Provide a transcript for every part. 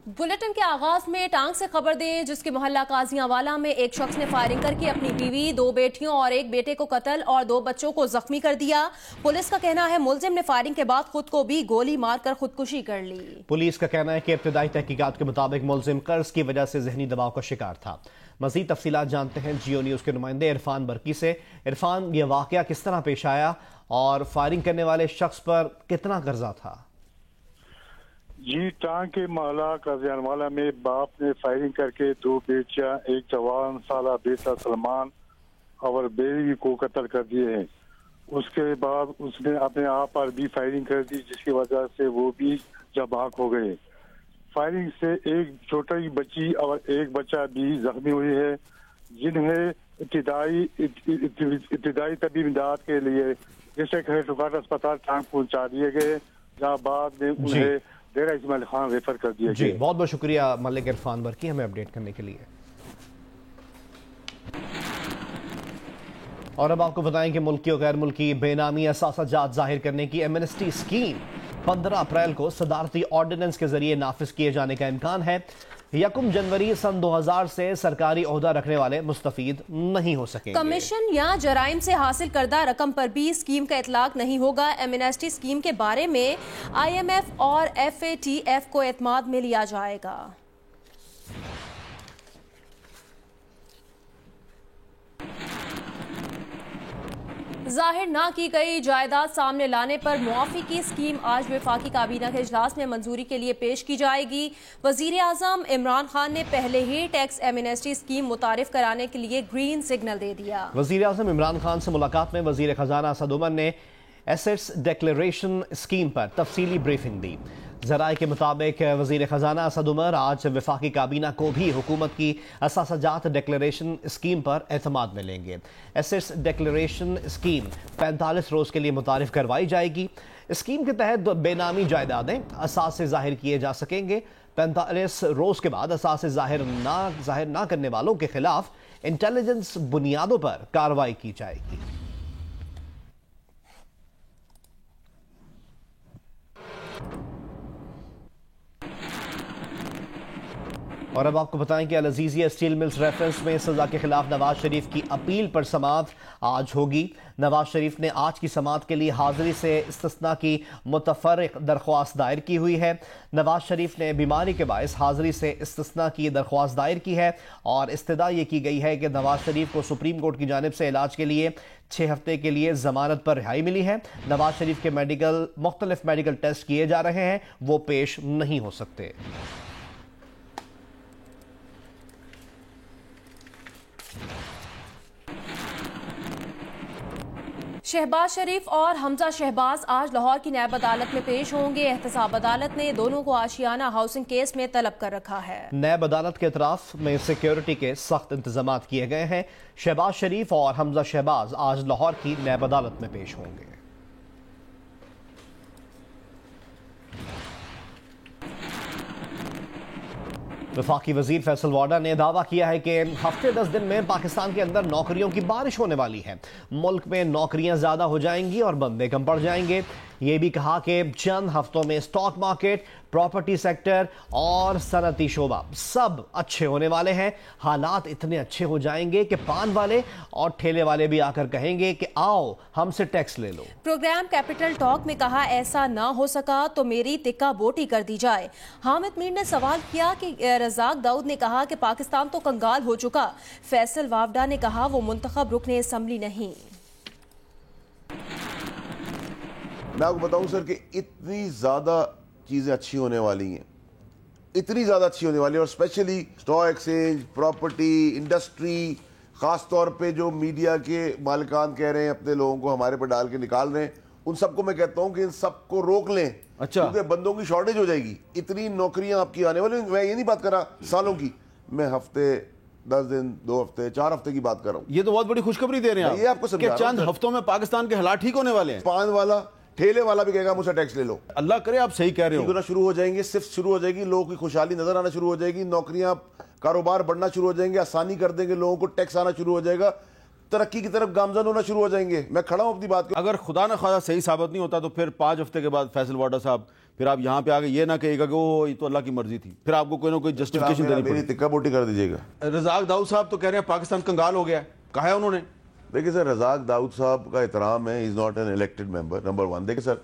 Bulletin کے آغاز میں ٹانگ سے خبر دیں جس کے محلہ قاضیاں والا میں ایک شخص نے فائرنگ کر کے اپنی بیوی، 2 بیٹیوں اور 1 بیٹے کو قتل اور 2 بچوں کو زخمی کر دیا۔ پولیس کا کہنا ہے ملزم نے فائرنگ کے بعد خود کو بھی گولی مار کر خودکشی کر لی۔ پولیس کا کہنا ہے کہ ابتدائی تحقیقات کے مطابق ملزم قرض کی وجہ سے ذہنی دباؤ کا شکار تھا۔ مزید تفصیلات جانتے ہیں جیو نیوز کے نمائندے عرفان برقی سے۔ عرفان، یہ واقعہ کس طرح پیش آیا اور فائرنگ کرنے والے شخص پر کتنا قرضہ تھا؟ جی، ٹانگ کے محلہ قاضیان والا میں باپ نے فائرنگ کر کے 2 بیٹیاں، 1 54 سالہ بیٹا سلمان اور بیوی کو قتل کر دیے ہیں۔ اس کے بعد اس نے اپنے آپ پر بھی فائرنگ کر دی جس کی وجہ سے وہ بھی جباک ہو گئے۔ فائرنگ سے 1 چھوٹی بچی اور 1 بچہ بھی زخمی ہوئی ہے، جنہیں ابتدائی طبی امداد کے لیے ڈسٹرکٹ ہیڈ اسپتال ٹانگ پہنچا دیے گئے، جہاں بعد میں انہیں ڈیرہ اسماعیل خان ریفر کر دیا گیا۔ بہت بہت شکریہ ملک عرفان برقی ہمیں اپڈیٹ کرنے کے لیے۔ اور اب آپ کو بتائیں کہ ملکی اور غیر ملکی بے نامی اثاثہ جات ظاہر کرنے کی ایمنسٹی اسکیم 15 اپریل کو صدارتی آرڈیننس کے ذریعے نافذ کیے جانے کا امکان ہے۔ 1 جنوری سن 2000 سے سرکاری عہدہ رکھنے والے مستفید نہیں ہو سکیں گے۔ کمیشن یا جرائم سے حاصل کردہ رقم پر بھی اسکیم کا اطلاق نہیں ہوگا۔ ایمنسٹی اسکیم کے بارے میں IMF اور FATF کو اعتماد میں لیا جائے گا۔ ظاہر نہ کی گئی جائیداد سامنے لانے پر معافی کی اسکیم آج وفاقی کابینہ کے اجلاس میں منظوری کے لیے پیش کی جائے گی۔ وزیر اعظم عمران خان نے پہلے ہی ٹیکس ایمنسٹی اسکیم متعارف کرانے کے لیے گرین سگنل دے دیا۔ وزیر اعظم عمران خان سے ملاقات میں وزیر خزانہ اسد عمر نے ایسٹس ڈیکلیریشن اسکیم پر تفصیلی بریفنگ دی۔ ذرائع کے مطابق وزیر خزانہ اسد عمر آج وفاقی کابینہ کو بھی حکومت کی اثاثہ جات ڈیکلیریشن اسکیم پر اعتماد میں لیں گے۔ ایسٹس ڈیکلیریشن اسکیم 45 روز کے لیے متعارف کروائی جائے گی۔ اسکیم کے تحت بے نامی جائیدادیں اثاثے ظاہر کیے جا سکیں گے۔ 45 روز کے بعد اثاثے ظاہر نہ کرنے والوں کے خلاف انٹیلیجنس بنیادوں پر کارروائی کی جائے گی۔ اور اب آپ کو بتائیں کہ العزیزیہ اسٹیل ملز ریفرنس میں سزا کے خلاف نواز شریف کی اپیل پر سماعت آج ہوگی۔ نواز شریف نے آج کی سماعت کے لیے حاضری سے استثناء کی متفرق درخواست دائر کی ہوئی ہے۔ نواز شریف نے بیماری کے باعث حاضری سے استثناء کی درخواست دائر کی ہے اور استدعا یہ کی گئی ہے کہ نواز شریف کو سپریم کورٹ کی جانب سے علاج کے لیے 6 ہفتے کے لیے ضمانت پر رہائی ملی ہے۔ نواز شریف کے مختلف میڈیکل ٹیسٹ کیے جا رہے ہیں، وہ پیش نہیں ہو سکتے۔ شہباز شریف اور حمزہ شہباز آج لاہور کی نیب عدالت میں پیش ہوں گے۔ احتساب عدالت نے دونوں کو آشیانہ ہاؤسنگ کیس میں طلب کر رکھا ہے۔ نیب عدالت کے اطراف میں سیکیورٹی کے سخت انتظامات کیے گئے ہیں۔ شہباز شریف اور حمزہ شہباز آج لاہور کی نیب عدالت میں پیش ہوں گے۔ وفاقی وزیر فیصل وارڈا نے دعویٰ کیا ہے کہ ہفتے 10 دن میں پاکستان کے اندر نوکریوں کی بارش ہونے والی ہے۔ ملک میں نوکریاں زیادہ ہو جائیں گی اور بندے کم پڑ جائیں گے۔ یہ بھی کہا کہ چند ہفتوں میں سٹاک مارکیٹ، پراپرٹی سیکٹر اور صنعتی شعبہ سب اچھے ہونے والے ہیں۔ حالات اتنے اچھے ہو جائیں گے کہ پان والے اور ٹھیلے والے بھی آ کر کہیں گے کہ آؤ ہم سے ٹیکس لے لو۔ پروگرام کیپٹل ٹاک میں کہا ایسا نہ ہو سکا تو میری تکہ بوٹی کر دی جائے۔ حامد میر نے سوال کیا کہ رزاق داؤد نے کہا کہ پاکستان تو کنگال ہو چکا۔ فیصل وافڈا نے کہا وہ منتخب رکن اسمبلی نہیں۔ میں آپ کو بتاؤں سر کہ اتنی زیادہ چیزیں اچھی ہونے والی ہیں، اتنی زیادہ اچھی ہونے والی ہیں، اور specially stock exchange, property, industry, خاص طور پہ جو میڈیا کے مالکان کہہ رہے ہیں اپنے لوگوں کو ہمارے پہ ڈال کے نکال رہے ہیں، ان سب کو میں کہتا ہوں کہ ان سب کو روک لیں، کیونکہ بندوں کی شارٹیج ہو جائے گی۔ اتنی نوکریاں آپ کی آنے والی، میں یہ نہیں بات کر رہا سالوں کی، میں ہفتے 10 دن 2 ہفتے 4 ہفتے کی بات کر رہا ہوں۔ یہ تو بہت بڑی خوشخبری دے رہے ہیں یہ آپ کو کہ چند ہفتوں میں پاکستان کے حالات ٹھیک ہونے والے ہیں۔ پان والا ٹھیلے والا بھی کہے گا مجھ سے ٹیکس لے لو۔ اللہ کرے آپ صحیح کہہ رہے ہو۔ شروع ہو جائیں گے، صرف شروع ہو جائے گی، لوگوں کی خوشحالی نظر آنا شروع ہو جائے گی، نوکریاں، کاروبار بڑھنا شروع ہو جائیں گے، آسانی کر دیں گے، لوگوں کو ٹیکس آنا شروع ہو جائے گا، ترقی کی طرف گامزن ہونا شروع ہو جائیں گے۔ میں کھڑا ہوں اپنی بات کو۔ اگر خدا نہ خواستہ صحیح ثابت نہیں ہوتا تو پھر 5 ہفتے کے بعد فیصل وارڈا صاحب پھر آپ یہاں پہ آگے یہ نہ کہے گا کہ وہ تو اللہ کی مرضی تھی، پھر آپ کو کوئی نہ کوئی جسٹیفیکیشن دینی میری تکہ بوٹی کر دیجیے گا۔ رزاق داؤد صاحب تو کہہ رہے ہیں پاکستان کنگال ہو گیا ہے، کہا ہے انہوں نے۔ دیکھیں سر، رزاق داؤد صاحب کا احترام ہے، is not an elected member, number 1۔ دیکھیں سر،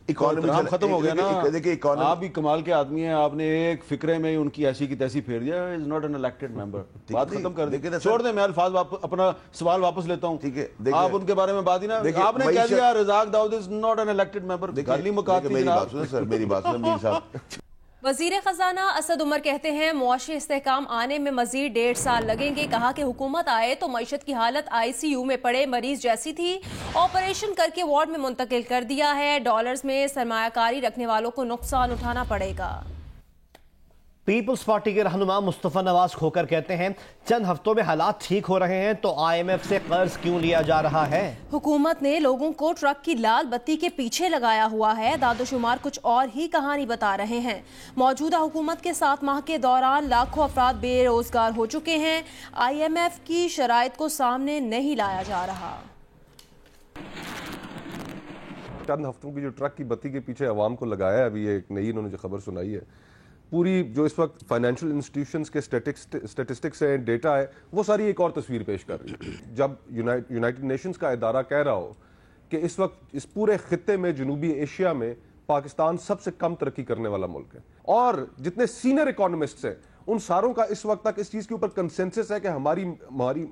اکانومی ختم ہو گیا نا، دیکھیں آپ بھی کمال کے آدمی ہیں، آپ نے ایک فکرے میں ان کی ایسی کی تیسی پھیر دیا، از ناٹ این الیکٹڈ ممبر، بات ختم کر دیں، چھوڑ دیں، میں الفاظ اپنا سوال واپس لیتا ہوں، ٹھیک ہے؟ آپ ان کے بارے میں بات ہی نا، آپ نے کہہ دیا رزاق داؤد از ناٹ این الیکٹڈ ممبر، گالی مکاتی میری بات سنیں سر، میری بات سنیں میر صاحب۔ وزیر خزانہ اسد عمر کہتے ہیں معاشی استحکام آنے میں مزید 1.5 سال لگیں گے۔ کہا کہ حکومت آئے تو معیشت کی حالت ICU میں پڑے مریض جیسی تھی، آپریشن کر کے وارڈ میں منتقل کر دیا ہے، ڈالرز میں سرمایہ کاری رکھنے والوں کو نقصان اٹھانا پڑے گا۔ پیپلز پارٹی کے رہنما مصطفیٰ نواز کھوکر کہتے ہیں چند ہفتوں میں حالات ٹھیک ہو رہے ہیں تو IMF سے قرض کیوں لیا جا رہا ہے؟ حکومت نے لوگوں کو ٹرک کی لال بتی کے پیچھے لگایا ہوا ہے، داد و شمار کچھ اور ہی کہانی بتا رہے ہیں۔ موجودہ حکومت کے 7 ماہ کے دوران لاکھوں افراد بے روزگار ہو چکے ہیں، IMF کی شرائط کو سامنے نہیں لایا جا رہا۔ چند ہفتوں کی جو ٹرک کی بتی کے پیچھے عوام کو لگایا ہے، ابھی ایک نئی انہوں نے جو خبر سنائی ہے، پوری جو اس وقت فائنینشیل انسٹیٹیوشنز کے اسٹیٹسٹکس ہیں، ڈیٹا ہے، وہ ساری ایک اور تصویر پیش کر رہی ہے۔ جب یونائٹڈ نیشنز کا ادارہ کہہ رہا ہو کہ اس وقت اس پورے خطے میں، جنوبی ایشیا میں، پاکستان سب سے کم ترقی کرنے والا ملک ہے، اور جتنے سینئر اکانومسٹس ہیں ان ساروں کا اس وقت تک اس چیز کے اوپر کنسنسس ہے کہ ہماری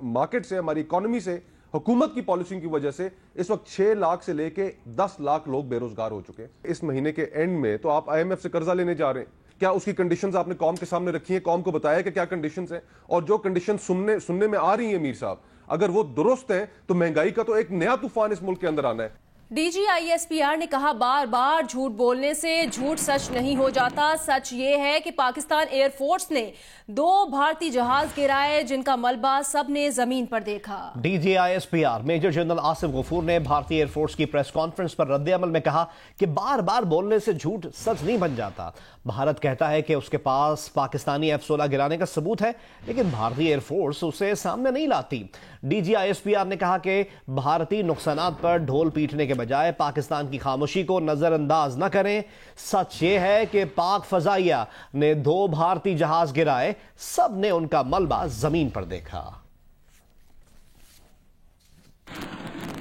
مارکیٹ سے، ہماری اکانومی سے، حکومت کی پالیسیوں کی وجہ سے اس وقت 6 لاکھ سے لے کے 10 لاکھ لوگ بے روزگار ہو چکے ہیں۔ اس مہینے کے اینڈ میں تو آپ IMF سے قرضہ لینے جا رہے ہیں، کیا اس کی کنڈیشنز آپ نے قوم کے سامنے رکھی ہیں، قوم کو بتایا کہ کیا کنڈیشنز ہیں؟ اور جو کنڈیشن سننے میں آ رہی ہیں میر صاحب، اگر وہ درست ہیں تو مہنگائی کا تو ایک نیا طوفان اس ملک کے اندر آنا ہے۔ DGISPR نے کہا بار بار جھوٹ بولنے سے جھوٹ سچ نہیں ہو جاتا، سچ یہ ہے کہ پاکستان ایئر فورس نے 2 بھارتی جہاز گرائے جن کا ملبہ سب نے زمین پر دیکھا۔ DGISPR میجر جنرل آصف غفور نے بھارتی ایئر فورس کی پریس کانفرنس پر رد عمل میں کہا کہ بار بار بولنے سے جھوٹ سچ نہیں بن جاتا۔ بھارت کہتا ہے کہ اس کے پاس پاکستانی F-16 گرانے کا ثبوت ہے، لیکن بھارتی ایئر فورس اسے سامنے نہیں لاتی۔ DGISPR نے کہا کہ بھارتی نقصانات پر ڈھول پیٹنے کے بجائے پاکستان کی خاموشی کو نظر انداز نہ کریں۔ سچ یہ ہے کہ پاک فضائیہ نے 2 بھارتی جہاز گرائے، سب نے ان کا ملبہ زمین پر دیکھا۔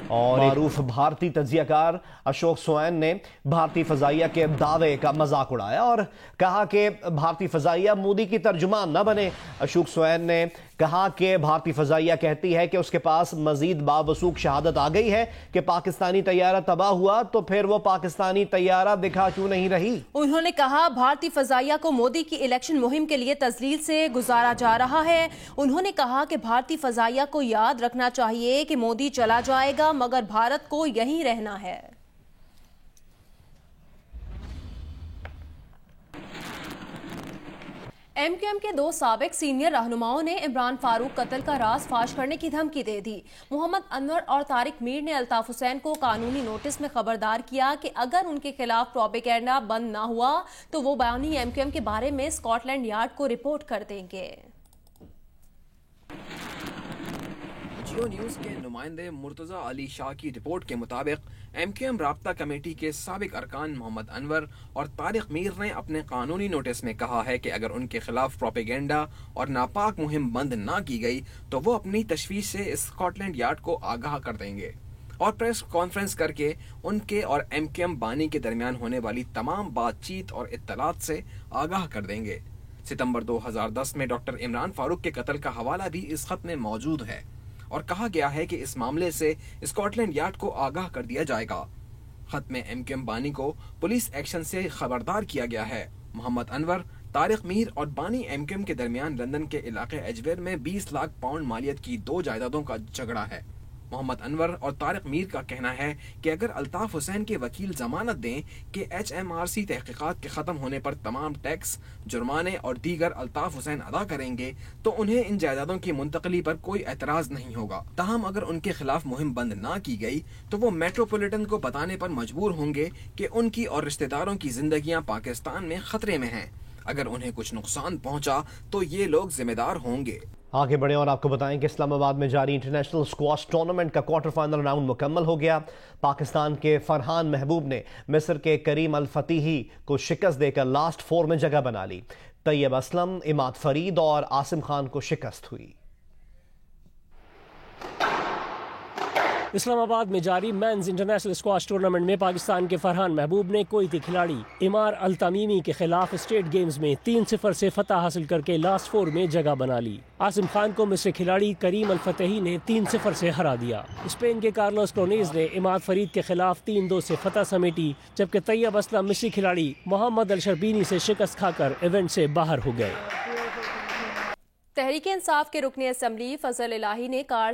اور معروف بھارتی تجزیہ کار اشوک سوین نے بھارتی فضائیہ کے دعوے کا مذاق اڑایا اور کہا کہ بھارتی فضائیہ مودی کی ترجمان نہ بنے۔ اشوک سوین نے کہا کہ بھارتی فضائیہ کہتی ہے کہ اس کے پاس مزید باوثوق شہادت آ گئی ہے کہ پاکستانی طیارہ تباہ ہوا، تو پھر وہ پاکستانی طیارہ دکھا کیوں نہیں رہی؟ انہوں نے کہا بھارتی فضائیہ کو مودی کی الیکشن مہم کے لیے تذلیل سے گزارا جا رہا ہے۔ انہوں نے کہا کہ بھارتی فضائیہ کو یاد رکھنا چاہیے کہ مودی چلا جائے گا مگر بھارت کو یہیں رہنا ہے۔ MQM کے 2 سابق سینئر رہنماؤں نے عمران فاروق قتل کا راز فاش کرنے کی دھمکی دے دی۔ محمد انور اور طارق میر نے الطاف حسین کو قانونی نوٹس میں خبردار کیا کہ اگر ان کے خلاف پروپیگنڈا بند نہ ہوا تو وہ بانی MQM کے بارے میں اسکاٹ لینڈ یارڈ کو رپورٹ کر دیں گے۔ جیو نیوز کے نمائندے مرتضی علی شاہ کی رپورٹ کے مطابق MQM رابطہ کمیٹی کے سابق ارکان محمد انور اور طارق میر نے اپنے قانونی نوٹس میں کہا ہے کہ اگر ان کے خلاف پروپیگنڈا اور ناپاک مہم بند نہ کی گئی تو وہ اپنی تشویش سے اسکاٹ لینڈ یارڈ کو آگاہ کر دیں گے اور پریس کانفرنس کر کے ان کے اور MQM بانی کے درمیان ہونے والی تمام بات چیت اور اطلاعات سے آگاہ کر دیں گے۔ ستمبر 2010 میں ڈاکٹر عمران فاروق کے قتل کا حوالہ بھی اس خط میں موجود ہے اور کہا گیا ہے کہ اس معاملے سے اسکاٹ لینڈ یارڈ کو آگاہ کر دیا جائے گا۔ خط میں MQM بانی کو پولیس ایکشن سے خبردار کیا گیا ہے۔ محمد انور، طارق میر اور بانی MQM کے درمیان لندن کے علاقے ایجویر میں 20 لاکھ پاؤنڈ مالیت کی 2 جائیدادوں کا جھگڑا ہے۔ محمد انور اور طارق میر کا کہنا ہے کہ اگر الطاف حسین کے وکیل ضمانت دیں کہ HMRC تحقیقات کے ختم ہونے پر تمام ٹیکس، جرمانے اور دیگر الطاف حسین ادا کریں گے تو انہیں ان جائیدادوں کی منتقلی پر کوئی اعتراض نہیں ہوگا۔ تاہم اگر ان کے خلاف مہم بند نہ کی گئی تو وہ میٹروپولیٹن کو بتانے پر مجبور ہوں گے کہ ان کی اور رشتہ داروں کی زندگیاں پاکستان میں خطرے میں ہیں۔ اگر انہیں کچھ نقصان پہنچا تو یہ لوگ ذمہ دار ہوں گے۔ آگے بڑھیں اور آپ کو بتائیں کہ اسلام آباد میں جاری انٹرنیشنل اسکواش ٹورنامنٹ کا کوارٹر فائنل راؤنڈ مکمل ہو گیا. پاکستان کے فرحان محبوب نے مصر کے کریم الفتیحی کو شکست دے کر لاسٹ 4 میں جگہ بنا لی. طیب اسلم، عماد فرید اور عاصم خان کو شکست ہوئی. اسلام آباد میں جاری مینز انٹرنیشنل اسکواش ٹورنامنٹ میں پاکستان کے فرحان محبوب نے کویتی کھلاڑی عمار التمیمی کے خلاف اسٹیٹ گیمز میں 3-0 سے فتح حاصل کر کے لاسٹ 4 میں جگہ بنا لی. عاصم خان کو مصری کھلاڑی کریم الفتیحی نے 3-0 سے ہرا دیا. اسپین کے کارلوس کلونیز نے عماد فرید کے خلاف 3-2 سے فتح سمیٹی، جبکہ طیب اسلم مصری کھلاڑی محمد الشربینی سے شکست کھا کر ایونٹ سے باہر ہو گئے. تحریک انصاف کے رکن اسمبلی فضل الہی نے کار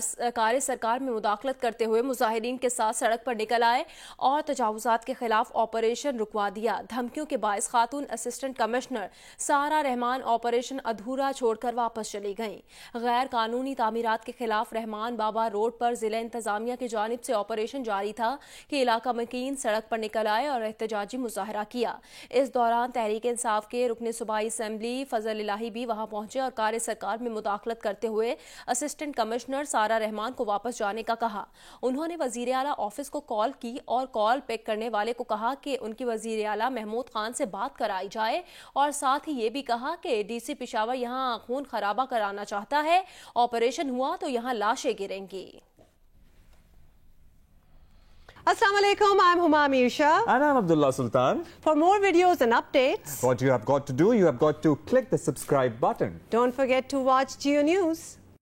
سرکار میں مداخلت کرتے ہوئے مظاہرین کے ساتھ سڑک پر نکل آئے اور تجاوزات کے خلاف آپریشن رکوا دیا. دھمکیوں کے باعث خاتون اسسٹنٹ کمشنر سارہ رحمان آپریشن ادھورا چھوڑ کر واپس چلی گئیں. غیر قانونی تعمیرات کے خلاف رحمان بابا روڈ پر ضلع انتظامیہ کی جانب سے آپریشن جاری تھا کہ علاقہ مکین سڑک پر نکل آئے اور احتجاجی مظاہرہ کیا. اس دوران تحریک انصاف کے رکن صوبائی اسمبلی فضل الہی بھی وہاں پہنچے اور کار سرکار میں مداخلت کرتے ہوئے اسسٹنٹ کمشنر سارہ رحمان کو واپس جانے کا کہا. انہوں نے وزیر اعلیٰ آفس کو کال کی اور کال پک کرنے والے کو کہا کہ ان کی وزیر اعلیٰ محمود خان سے بات کرائی جائے اور ساتھ ہی یہ بھی کہا کہ ڈی سی پشاور یہاں خون خرابہ کرانا چاہتا ہے. آپریشن ہوا تو یہاں لاشیں گریں گی. Assalamu alaikum, I'm Huma Amir Shah. And I'm Abdullah Sultan. For more videos and updates, What you have got to do, you have got to click the subscribe button. Don't forget to watch Geo News.